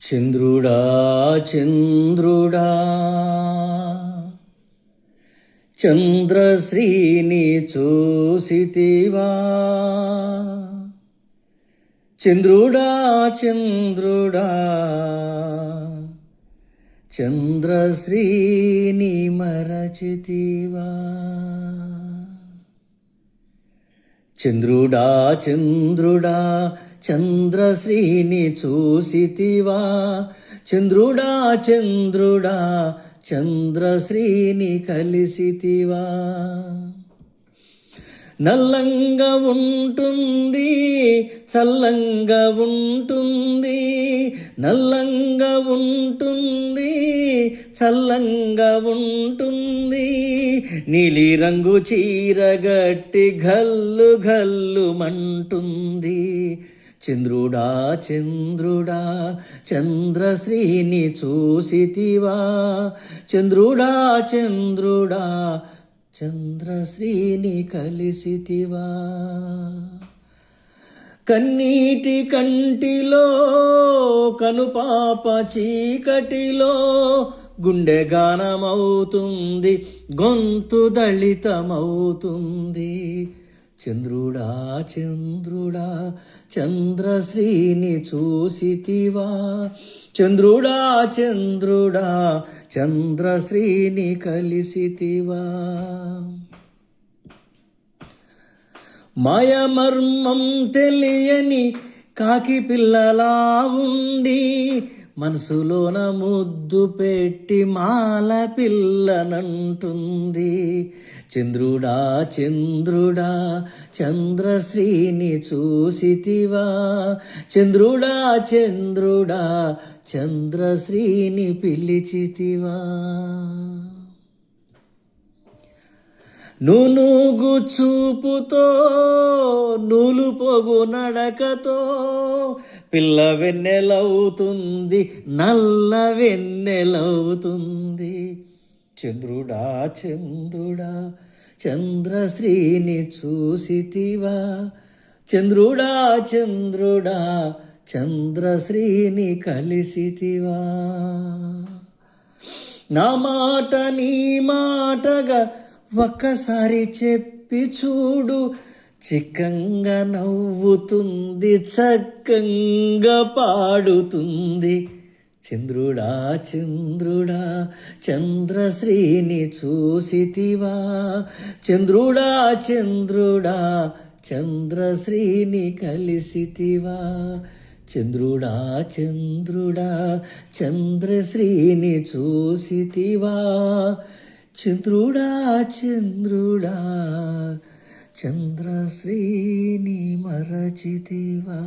చంద్రుడా చంద్రుడా చంద్రశ్రీని చూసితివా చంద్రుడా చంద్రుడా చంద్రశ్రీని మరచితివా చంద్రుడా చంద్రుడా చంద్రశ్రీని చూసితివా చంద్రుడా చంద్రుడా చంద్రశ్రీని కలిసితివా నల్లంగా ఉంటుంది చల్లంగా ఉంటుంది నల్లంగా ఉంటుంది చల్లంగా ఉంటుంది నీలిరంగు చీరగట్టి గల్లు గల్లు మంటుంది చంద్రుడా చంద్రుడా చంద్రశ్రీని చూసితివా చంద్రుడా చంద్రుడా చంద్రశ్రీని కలిసితివా కన్నీటి కంటిలో కనుపాప చీకటిలో గుండె గానమవుతుంది గొంతు దళితమవుతుంది చంద్రుడా చంద్రుడా చంద్రశ్రీని చూసితివా చంద్రుడా చంద్రుడా చంద్రశ్రీని కలిసితివా మాయమర్మం తెలియని కాకి పిల్లలా ఉండి మనసులోన ముద్దు పెట్టి మాల పిల్లనంటుంది చంద్రుడా చంద్రుడా చంద్రశ్రీని చూసితివా చంద్రుడా చంద్రుడా చంద్రశ్రీని పిలిచితివా నూనూగు చూపుతో నూలు పొగు నడకతో పిల్ల వెన్నెలవుతుంది నల్ల వెన్నెలవుతుంది చంద్రుడా చంద్రుడా చంద్రశ్రీని చూసితివా చంద్రుడా చంద్రుడా చంద్రశ్రీని కలిసితివా నా మాట నీ మాటగా ఒక్కసారి చెప్పి చూడు చిక్కంగా నవ్వుతుంది చక్కంగా పాడుతుంది చంద్రుడా చంద్రుడా చంద్రశ్రీని చూసితివా చంద్రుడా చంద్రుడా చంద్రశ్రీని కలిసితివా చంద్రుడా చంద్రుడా చంద్రశ్రీని చూసితివా చంద్రుడా చంద్రుడా చంద్రశ్రీని మరచితివా